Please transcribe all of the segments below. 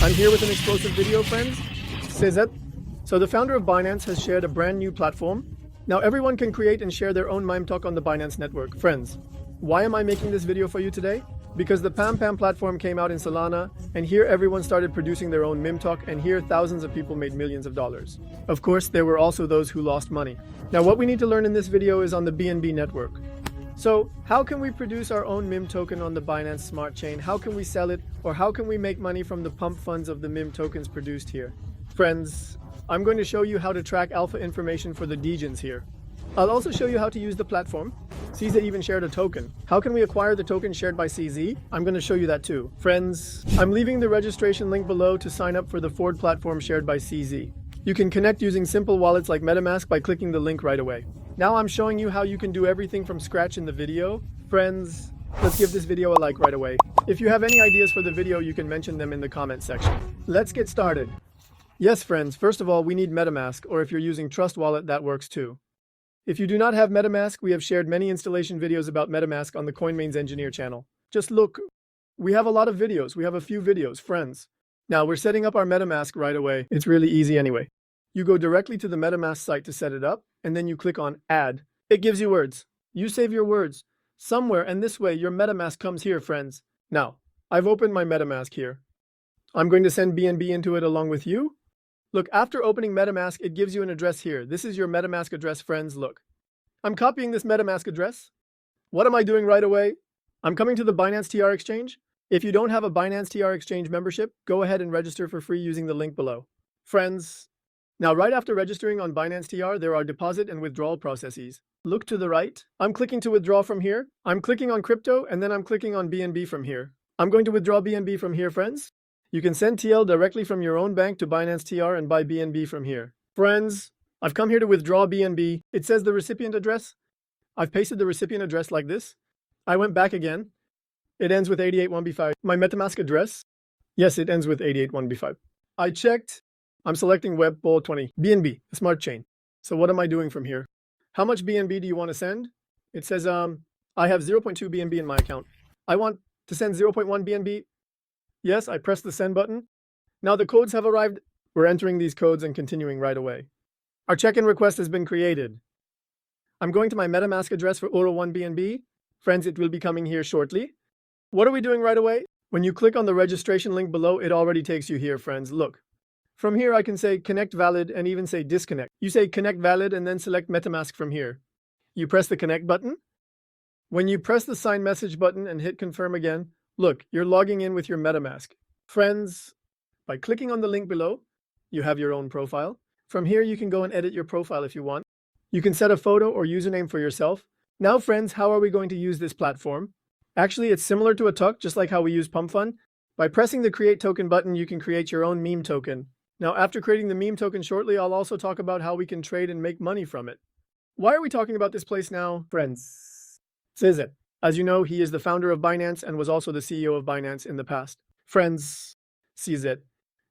I'm here with an explosive video, friends. CZ. So the founder of Binance has shared a brand new platform. Now everyone can create and share their own meme talk on the Binance network. Friends, why am I making this video for you today? Because the PAM platform came out in Solana, and here everyone started producing their own meme talk, and here thousands of people made millions of dollars. Of course, there were also those who lost money. Now what we need to learn in this video is on the BNB network. So how can we produce our own meme token on the Binance Smart Chain? How can we sell it? Or how can we make money from the pump funds of the meme tokens produced here? Friends, I'm going to show you how to track alpha information for the degens here. I'll also show you how to use the platform. CZ even shared a token. How can we acquire the token shared by CZ? I'm going to show you that too. Friends, I'm leaving the registration link below to sign up for the Ford platform shared by CZ. You can connect using simple wallets like Metamask by clicking the link right away. Now I'm showing you how you can do everything from scratch in the video. Friends, let's give this video a like right away. If you have any ideas for the video, you can mention them in the comment section. Let's get started. Yes, friends, first of all, we need Metamask, or if you're using Trust Wallet, that works too. If you do not have Metamask, we have shared many installation videos about Metamask on the CoinMains Engineer channel. Just look, we have a lot of videos. We have a few videos, friends. Now we're setting up our Metamask right away. It's really easy anyway. You go directly to the Metamask site to set it up, and then you click on Add. It gives you words. You save your words somewhere, and this way your Metamask comes here, friends. Now, I've opened my Metamask here. I'm going to send BNB into it along with you. Look, after opening Metamask, it gives you an address here. This is your Metamask address, friends. Look, I'm copying this Metamask address. What am I doing right away? I'm coming to the Binance TR exchange. If you don't have a Binance TR exchange membership, go ahead and register for free using the link below. Friends, now right after registering on Binance TR, there are deposit and withdrawal processes. Look to the right. I'm clicking to withdraw from here. I'm clicking on crypto, and then I'm clicking on BNB from here. I'm going to withdraw BNB from here, friends. You can send TL directly from your own bank to Binance TR and buy BNB from here. Friends, I've come here to withdraw BNB. It says the recipient address. I've pasted the recipient address like this. I went back again. It ends with 881B5. My Metamask address? Yes, it ends with 881B5. I checked. I'm selecting Web Bowl 20. BNB, the smart chain. So what am I doing from here? How much BNB do you want to send? It says, I have 0.2 BNB in my account. I want to send 0.1 BNB. Yes, I press the send button. Now the codes have arrived. We're entering these codes and continuing right away. Our check-in request has been created. I'm going to my Metamask address for Oro1 BNB. Friends, it will be coming here shortly. What are we doing right away? When you click on the registration link below, it already takes you here, friends. Look. From here, I can say connect valid and even say disconnect. You say connect valid and then select Metamask from here. You press the connect button. When you press the sign message button and hit confirm again, look, you're logging in with your Metamask. Friends, by clicking on the link below, you have your own profile. From here, you can go and edit your profile if you want. You can set a photo or username for yourself. Now, friends, how are we going to use this platform? Actually, it's similar to a tuck, just like how we use Pump Fund. By pressing the create token button, you can create your own meme token. Now, after creating the meme token shortly, I'll also talk about how we can trade and make money from it. Why are we talking about this place now? Friends, CZ. As you know, he is the founder of Binance and was also the CEO of Binance in the past. Friends, CZ.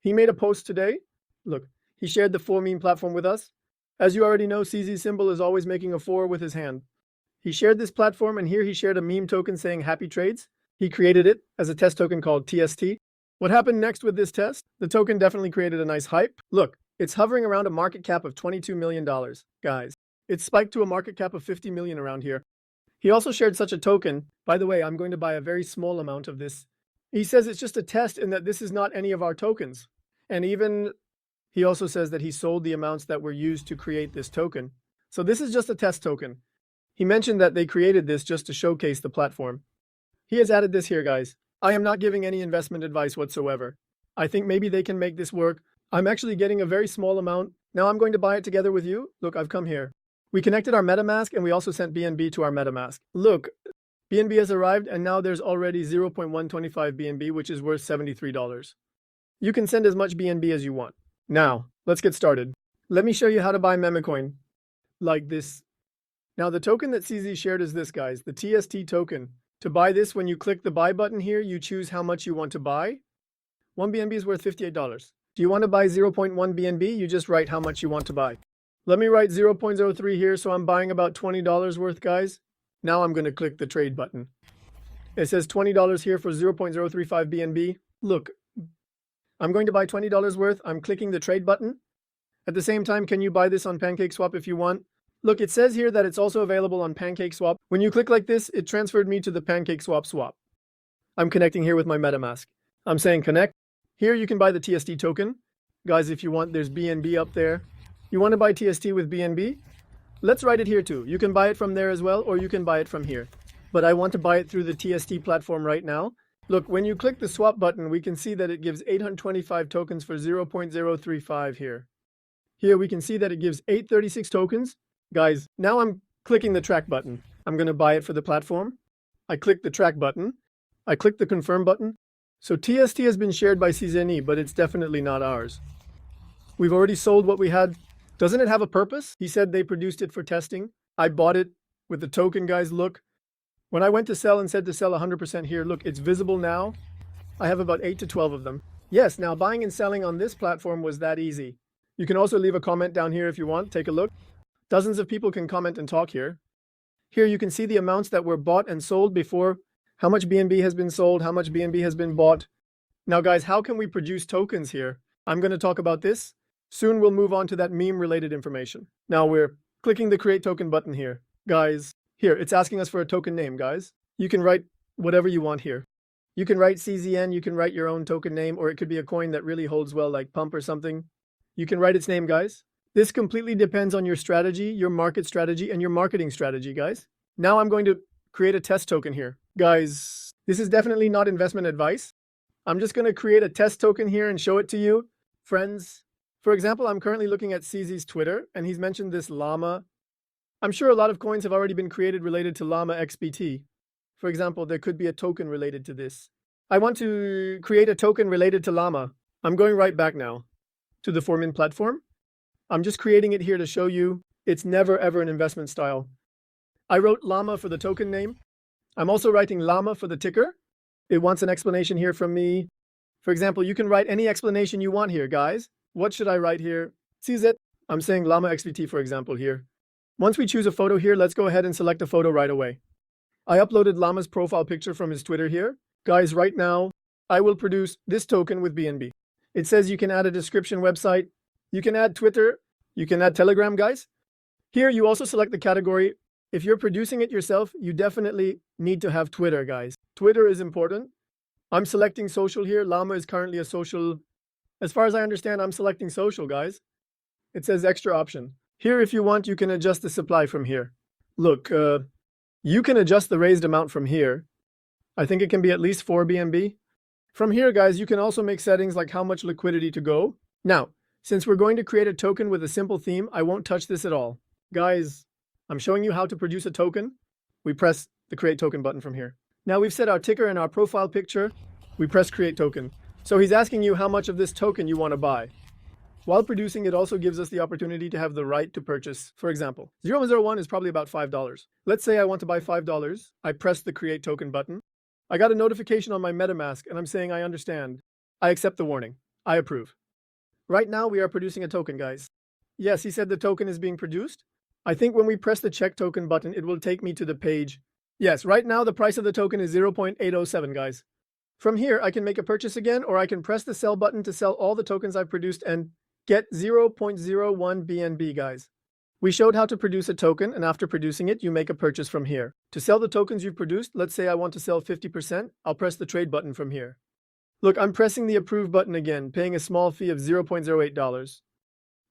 He made a post today. Look, he shared the 4.Meme platform with us. As you already know, CZ's symbol is always making a 4 with his hand. He shared this platform, and here he shared a meme token saying happy trades. He created it as a test token called TST. What happened next with this test? The token definitely created a nice hype. Look, it's hovering around a market cap of $22 million. Guys, it's spiked to a market cap of 50 million around here. He also shared such a token. By the way, I'm going to buy a very small amount of this. He says it's just a test and that this is not any of our tokens. And even he also says that he sold the amounts that were used to create this token. So this is just a test token. He mentioned that they created this just to showcase the platform. He has added this here, guys. I am not giving any investment advice whatsoever. I think maybe they can make this work. I'm actually getting a very small amount. Now I'm going to buy it together with you. Look, I've come here. We connected our Metamask and we also sent BNB to our Metamask. Look, BNB has arrived and now there's already 0.125 BNB, which is worth $73. You can send as much BNB as you want. Now, let's get started. Let me show you how to buy Memecoin. Like this. Now the token that CZ shared is this, guys, the TST token. To buy this, when you click the buy button here, you choose how much you want to buy. 1 BNB is worth $58. Do you want to buy 0.1 BNB? You just write how much you want to buy. Let me write 0.03 here, so I'm buying about $20 worth, guys. Now I'm going to click the trade button. It says $20 here for 0.035 BNB. Look, I'm going to buy $20 worth. I'm clicking the trade button. At the same time, can you buy this on PancakeSwap if you want? Look, it says here that it's also available on PancakeSwap. When you click like this, it transferred me to the PancakeSwap swap. I'm connecting here with my MetaMask. I'm saying connect. Here you can buy the TST token. Guys, if you want, there's BNB up there. You want to buy TST with BNB? Let's write it here too. You can buy it from there as well, or you can buy it from here. But I want to buy it through the TST platform right now. Look, when you click the swap button, we can see that it gives 825 tokens for 0.035 here. Here we can see that it gives 836 tokens. Guys, now I'm clicking the track button. I'm going to buy it for the platform. I click the track button. I click the confirm button. So TST has been shared by CZ, but it's definitely not ours. We've already sold what we had. Doesn't it have a purpose? He said they produced it for testing. I bought it with the token, guys. Look, when I went to sell and said to sell 100% here, look, it's visible now. I have about 8 to 12 of them. Yes, now buying and selling on this platform was that easy. You can also leave a comment down here if you want. Take a look. Dozens of people can comment and talk here. Here you can see the amounts that were bought and sold before, how much BNB has been sold, how much BNB has been bought. Now guys, how can we produce tokens here? I'm going to talk about this. Soon we'll move on to that meme related information. Now we're clicking the create token button here. Guys, here, it's asking us for a token name, guys. You can write whatever you want here. You can write CZN, you can write your own token name, or it could be a coin that really holds well like Pump or something. You can write its name, guys. This completely depends on your strategy, your market strategy, and your marketing strategy, guys. Now I'm going to create a test token here. Guys, this is definitely not investment advice. I'm just going to create a test token here and show it to you. Friends, for example, I'm currently looking at CZ's Twitter, and he's mentioned this llama. I'm sure a lot of coins have already been created related to llama XBT. For example, there could be a token related to this. I want to create a token related to llama. I'm going right back now to the Four.Meme platform. I'm just creating it here to show you it's never ever an investment style. I wrote llama for the token name. I'm also writing llama for the ticker. It wants an explanation here from me. For example, you can write any explanation you want here, guys. What should I write here? CZ. I'm saying llama XBT, for example, here. Once we choose a photo here, let's go ahead and select a photo right away. I uploaded llama's profile picture from his Twitter here. Guys, right now, I will produce this token with BNB. It says you can add a description website. You can add Twitter. You can add Telegram, guys. Here, you also select the category. If you're producing it yourself, you definitely need to have Twitter, guys. Twitter is important. I'm selecting social here. Llama is currently a social. As far as I understand, I'm selecting social, guys. It says extra option. Here, if you want, you can adjust the supply from here. Look, you can adjust the raised amount from here. I think it can be at least 4 BNB. From here, guys, you can also make settings like how much liquidity to go. Now, since we're going to create a token with a simple theme, I won't touch this at all. Guys, I'm showing you how to produce a token. We press the create token button from here. Now we've set our ticker and our profile picture. We press create token. So he's asking you how much of this token you want to buy. While producing, it also gives us the opportunity to have the right to purchase. For example, 0.01 is probably about $5. Let's say I want to buy $5. I press the create token button. I got a notification on my MetaMask and I'm saying I understand. I accept the warning. I approve. Right now we are producing a token, guys. Yes, he said the token is being produced. I think when we press the check token button, it will take me to the page. Yes, right now the price of the token is 0.807, guys. From here, I can make a purchase again, or I can press the sell button to sell all the tokens I've produced and get 0.01 BNB, guys. We showed how to produce a token, and after producing it, you make a purchase from here. To sell the tokens you've produced, let's say I want to sell 50%, I'll press the trade button from here. Look, I'm pressing the approve button again, paying a small fee of $0.08.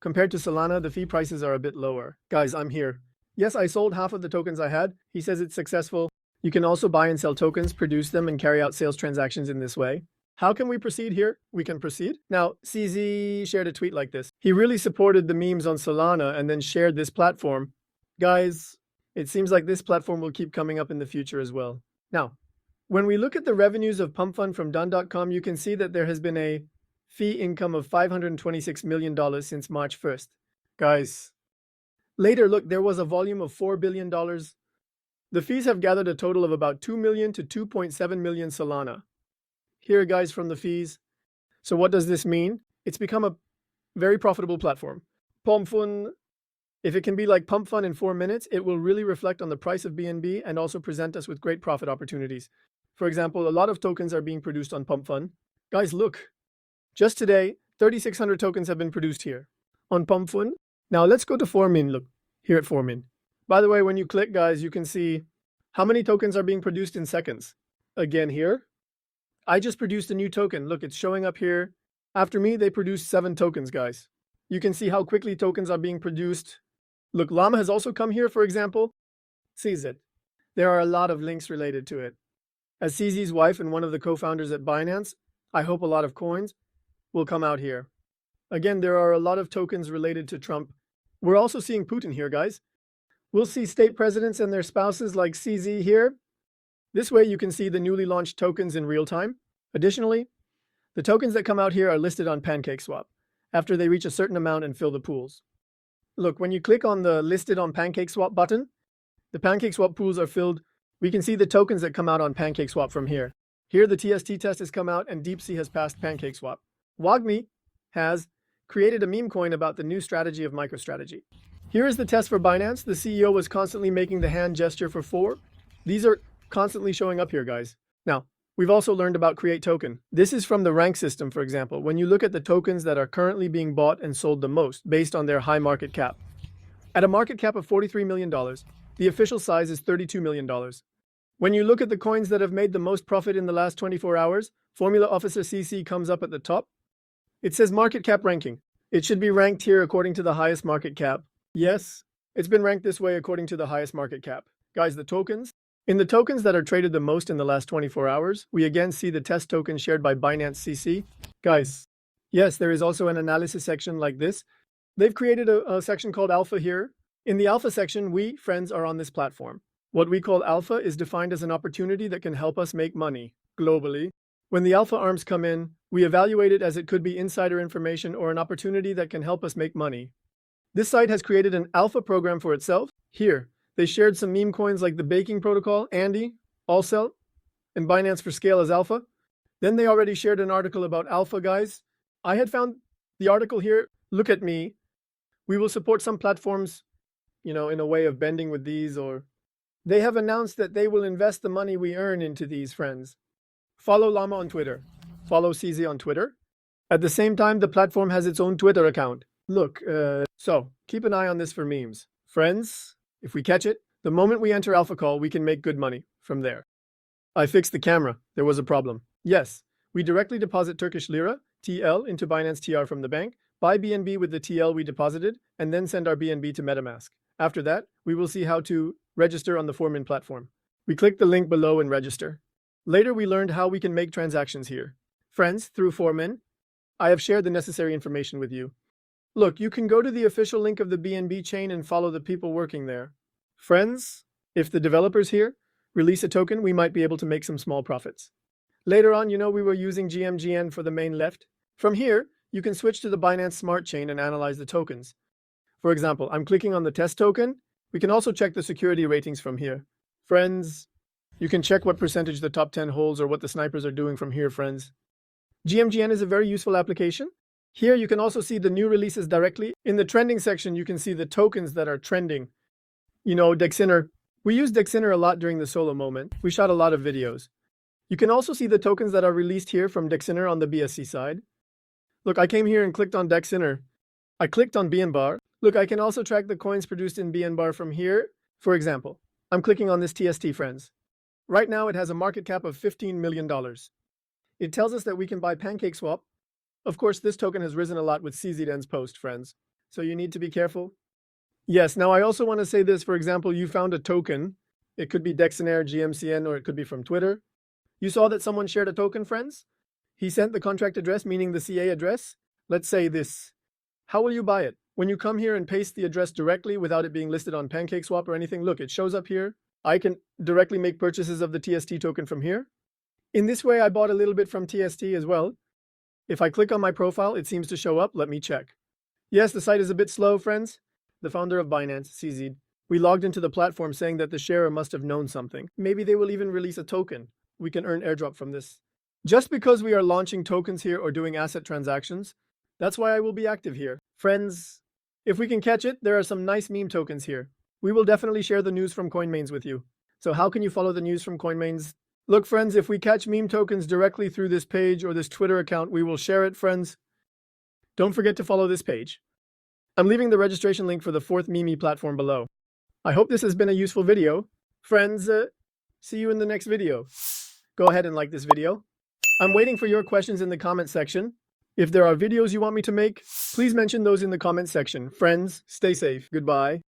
Compared to Solana, the fee prices are a bit lower. Guys, I'm here. Yes, I sold half of the tokens I had. He says it's successful. You can also buy and sell tokens, produce them, and carry out sales transactions in this way. How can we proceed here? We can proceed. Now, CZ shared a tweet like this. He really supported the memes on Solana and then shared this platform. Guys, it seems like this platform will keep coming up in the future as well. Now, when we look at the revenues of Pump Fund from Done.com, you can see that there has been a fee income of $526 million since March 1st. Guys, later, look, there was a volume of $4 billion. The fees have gathered a total of about 2 million to 2.7 million Solana. Here, guys, from the fees. So what does this mean? It's become a very profitable platform. Pump Fund, if it can be like Pump Fund in 4 minutes, it will really reflect on the price of BNB and also present us with great profit opportunities. For example, a lot of tokens are being produced on Pump Fund. Guys, look. Just today, 3,600 tokens have been produced here on Pumpfun. Now let's go to Four.Meme. Look, here at Four.Meme. By the way, when you click, guys, you can see how many tokens are being produced in seconds. Again here, I just produced a new token. Look, it's showing up here. After me, they produced 7 tokens, guys. You can see how quickly tokens are being produced. Look, Llama has also come here, for example. CZ. There are a lot of links related to it. As CZ's wife and one of the co-founders at Binance, I hope a lot of coins will come out here. Again, there are a lot of tokens related to Trump. We're also seeing Putin here, guys. We'll see state presidents and their spouses like CZ here. This way you can see the newly launched tokens in real time. Additionally, the tokens that come out here are listed on PancakeSwap after they reach a certain amount and fill the pools. Look, when you click on the listed on PancakeSwap button, the PancakeSwap pools are filled. We can see the tokens that come out on PancakeSwap from here. Here the TST test has come out and DeepSea has passed PancakeSwap. WAGMI has created a meme coin about the new strategy of MicroStrategy. Here is the test for Binance. The CEO was constantly making the hand gesture for 4. These are constantly showing up here, guys. Now, we've also learned about Create Token. This is from the rank system, for example, when you look at the tokens that are currently being bought and sold the most based on their high market cap. At a market cap of $43 million, the official size is $32 million. When you look at the coins that have made the most profit in the last 24 hours, Formula Officer CC comes up at the top. It says market cap ranking. It should be ranked here according to the highest market cap. Yes, it's been ranked this way according to the highest market cap. Guys, the tokens. In the tokens that are traded the most in the last 24 hours, we again see the test token shared by Binance CC. Guys, yes, there is also an analysis section like this. They've created a section called Alpha here. In the Alpha section, we, friends, are on this platform. What we call Alpha is defined as an opportunity that can help us make money globally. When the Alpha arms come in, we evaluate it as it could be insider information or an opportunity that can help us make money. This site has created an Alpha program for itself. Here, they shared some meme coins like the Baking Protocol, Andy, Allsell, and Binance for Scale as Alpha. Then they already shared an article about Alpha, guys. I had found the article here. Look at me. We will support some platforms, in a way of bending with these, or they have announced that they will invest the money we earn into these, friends. Follow Llama on Twitter. Follow CZ on Twitter. At the same time, the platform has its own Twitter account. Look, so keep an eye on this for memes. Friends, if we catch it, the moment we enter Alpha Call, we can make good money from there. I fixed the camera. There was a problem. Yes, we directly deposit Turkish lira, TL, into Binance TR from the bank, buy BNB with the TL we deposited, and then send our BNB to Metamask. After that, we will see how to register on the Four.Meme platform. We click the link below and register. Later, we learned how we can make transactions here. Friends, through Four.Meme, I have shared the necessary information with you. Look, you can go to the official link of the BNB chain and follow the people working there. Friends, if the developers here release a token, we might be able to make some small profits. Later on, we were using GMGN for the main left. From here, you can switch to the Binance Smart Chain and analyze the tokens. For example, I'm clicking on the test token. We can also check the security ratings from here. Friends, you can check what percentage the top 10 holds or what the snipers are doing from here, friends. GMGN is a very useful application. Here you can also see the new releases directly. In the trending section, you can see the tokens that are trending. Dexiner. We used Dexiner a lot during the solo moment. We shot a lot of videos. You can also see the tokens that are released here from Dexiner on the BSC side. Look, I came here and clicked on Dexiner. I clicked on BNB. Look, I can also track the coins produced in BNB from here. For example, I'm clicking on this TST, friends. Right now, it has a market cap of $15 million. It tells us that we can buy PancakeSwap. Of course, this token has risen a lot with CZN's post, friends. So you need to be careful. Yes, now I also want to say this. For example, you found a token. It could be Dexiner, GMCN, or it could be from Twitter. You saw that someone shared a token, friends? He sent the contract address, meaning the CA address. Let's say this. How will you buy it? When you come here and paste the address directly without it being listed on PancakeSwap or anything, look, it shows up here. I can directly make purchases of the TST token from here. In this way, I bought a little bit from TST as well. If I click on my profile, it seems to show up. Let me check. Yes, the site is a bit slow, friends. The founder of Binance, CZ, we logged into the platform saying that the sharer must have known something. Maybe they will even release a token. We can earn airdrop from this. Just because we are launching tokens here or doing asset transactions, that's why I will be active here. Friends, if we can catch it, there are some nice meme tokens here. We will definitely share the news from CoinMains with you. So how can you follow the news from CoinMains? Look, friends, if we catch meme tokens directly through this page or this Twitter account, we will share it, friends. Don't forget to follow this page. I'm leaving the registration link for the Fourth.Meme platform below. I hope this has been a useful video. Friends, see you in the next video. Go ahead and like this video. I'm waiting for your questions in the comment section. If there are videos you want me to make, please mention those in the comment section. Friends, stay safe. Goodbye.